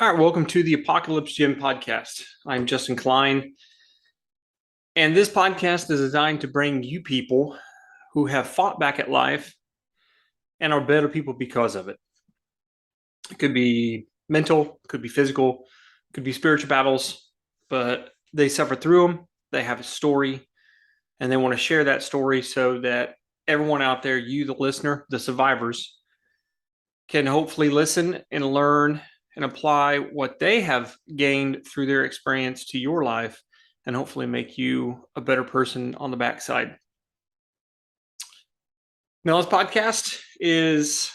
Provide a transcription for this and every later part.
All right, welcome to the Apocalypse Gym podcast. I'm Justin Klein, and this podcast is designed to bring you people who have fought back at life and are better people because of it. It could be mental, could be physical, could be spiritual battles, but they suffer through them. They have a story, and they want to share that story so that everyone out there, you, the listener, the survivors, can hopefully listen and learn and apply what they have gained through their experience to your life and hopefully make you a better person on the backside. Now, this podcast is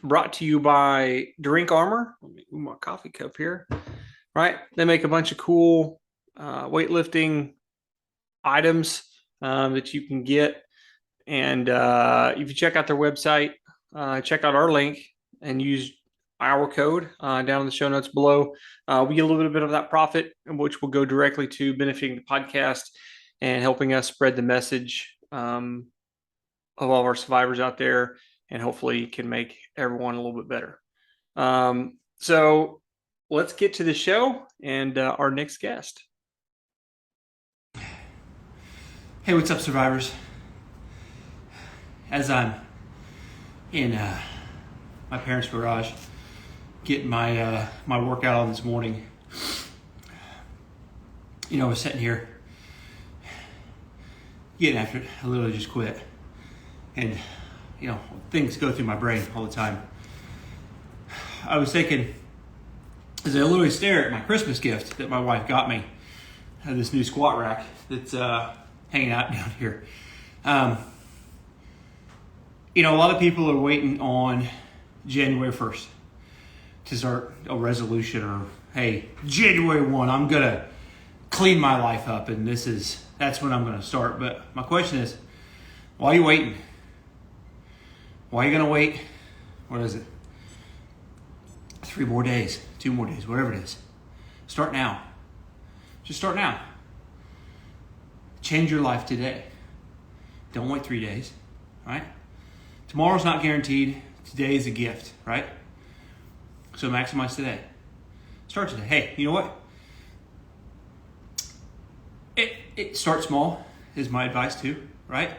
brought to you by Drink Armor. Let me move my coffee cup here. Right? They make a bunch of cool weightlifting items that you can get. And if you check out their website, check out our link and use our code down in the show notes below. We get a little bit of that profit, which will go directly to benefiting the podcast and helping us spread the message of all of our survivors out there, and hopefully can make everyone a little bit better. So let's get to the show and our next guest. Hey, what's up, survivors? As I'm in my parents' garage getting my my workout on this morning, I was sitting here getting after it. I literally just quit, and things go through my brain all the time. I was thinking, as I literally stare at my Christmas gift that my wife got me, I have this new squat rack that's hanging out down here. A lot of people are waiting on January 1st to start a resolution, or hey, January 1, I'm going to clean my life up, and that's when I'm going to start. But my question is, why are you waiting? Why are you going to wait? What is it? 3 more days, 2 more days, whatever it is. Start now. Just start now. Change your life today. Don't wait 3 days, right? Tomorrow's not guaranteed. Today is a gift, right? So maximize today. Start today. Hey, you know what? It start small is my advice too, right?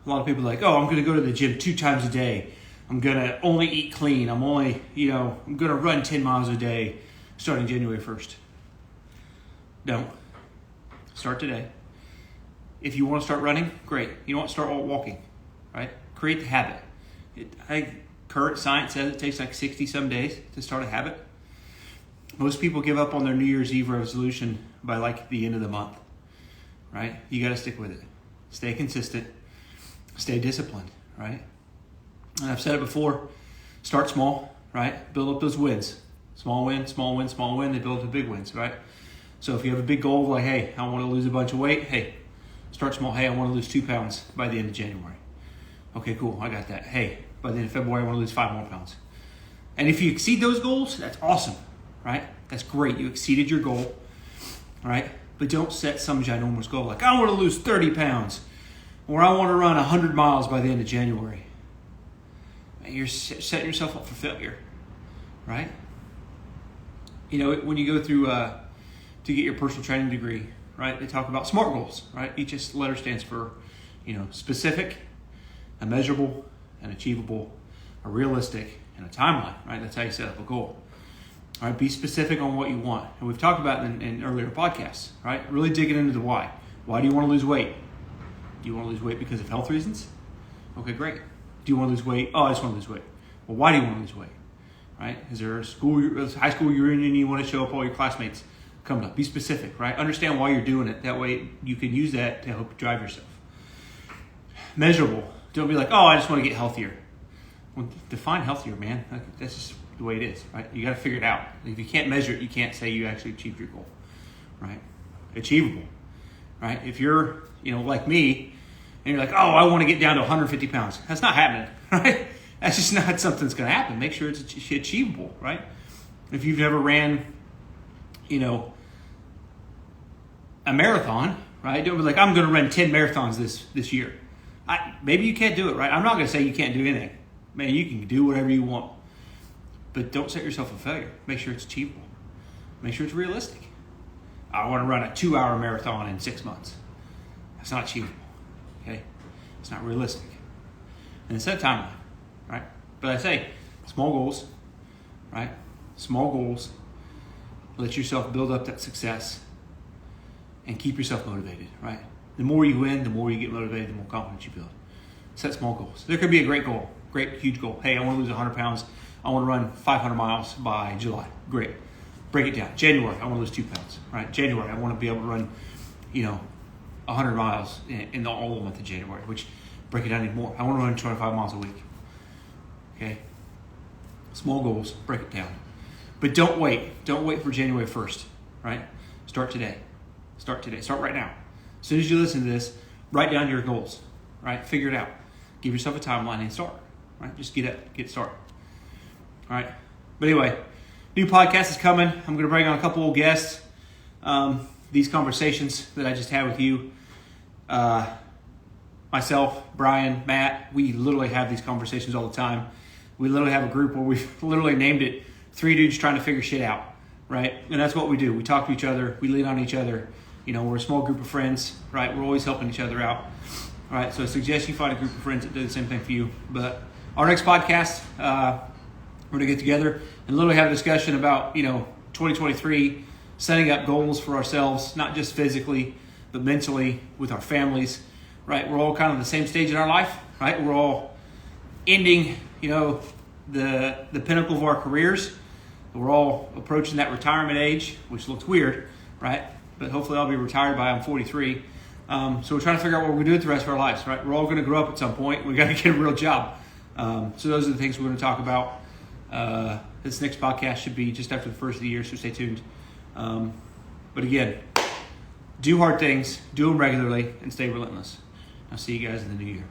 A lot of people are like, oh, I'm going to go to the gym 2 times a day. I'm going to only eat clean. I'm going to run 10 miles a day starting January 1st. Don't. Start today. If you want to start running, great. You don't want to start walking, right? Create the habit. Current science says it takes like 60 some days to start a habit. Most people give up on their New Year's Eve resolution by like the end of the month, right? You got to stick with it. Stay consistent. Stay disciplined, right? And I've said it before, start small, right? Build up those wins. Small win, small win, small win. They build up to big wins, right? So if you have a big goal like, hey, I want to lose a bunch of weight, hey, start small. Hey, I want to lose 2 pounds by the end of January. Okay, cool. I got that. Hey, by the end of February, I want to lose 5 more pounds. And if you exceed those goals, that's awesome, right? That's great. You exceeded your goal, right? But don't set some ginormous goal like, I want to lose 30 pounds or I want to run 100 miles by the end of January. You're setting yourself up for failure, right? When you go through to get your personal training degree, right? They talk about SMART goals, right? Each letter stands for, specific, a measurable, an achievable, a realistic, and a timeline, right? That's how you set up a goal. All right, be specific on what you want. And we've talked about it in earlier podcasts, right? Really digging into the why. Why do you want to lose weight? Do you want to lose weight because of health reasons? Okay, great. Do you want to lose weight? Oh, I just want to lose weight. Well, why do you want to lose weight? Right? Is there a high school reunion you want to show up all your classmates coming up? Be specific, right? Understand why you're doing it. That way you can use that to help drive yourself. Measurable. Don't be like, oh, I just want to get healthier. Well, define healthier, man. That's just the way it is, right? You got to figure it out. If you can't measure it, you can't say you actually achieved your goal, right? Achievable, right? If you're, like me, and you're like, oh, I want to get down to 150 pounds. That's not happening, right? That's just not something that's going to happen. Make sure it's achievable, right? If you've never ran, a marathon, right? Don't be like, I'm going to run 10 marathons this year. Maybe you can't do it, right? I'm not going to say you can't do anything. Man, you can do whatever you want. But don't set yourself a failure. Make sure it's achievable. Make sure it's realistic. I want to run a 2-hour marathon in 6 months. That's not achievable. Okay? It's not realistic. And then set a timeline, right? But I say small goals, right? Small goals. Let yourself build up that success and keep yourself motivated, right? The more you win, the more you get motivated, the more confidence you build. Set small goals. There could be a great goal, great, huge goal. Hey, I want to lose 100 pounds. I want to run 500 miles by July. Great. Break it down. January, I want to lose 2 pounds, right? January, I want to be able to run, 100 miles in the all month of January, which break it down even more. I want to run 25 miles a week. Okay? Small goals, break it down. But don't wait. Don't wait for January 1st, right? Start today. Start today. Start right now. As soon as you listen to this, write down your goals, right? Figure it out. Give yourself a timeline and start, right? Just get started. All right. But anyway, new podcast is coming. I'm going to bring on a couple of guests. These conversations that I just had with you, myself, Brian, Matt, we literally have these conversations all the time. We literally have a group where we've literally named it 3 dudes trying to figure shit out, right? And that's what we do. We talk to each other. We lean on each other. We're a small group of friends, right? We're always helping each other out. All right, so I suggest you find a group of friends that do the same thing for you. But our next podcast, we're going to get together and literally have a discussion about, 2023, setting up goals for ourselves, not just physically, but mentally with our families, right? We're all kind of the same stage in our life, right? We're all ending, the pinnacle of our careers. We're all approaching that retirement age, which looks weird, right? But hopefully I'll be retired by I'm 43. So we're trying to figure out what we're going to do with the rest of our lives, right? We're all going to grow up at some point. We got to get a real job. So those are the things we're going to talk about. This next podcast should be just after the first of the year, so stay tuned. But again, do hard things, do them regularly, and stay relentless. I'll see you guys in the new year.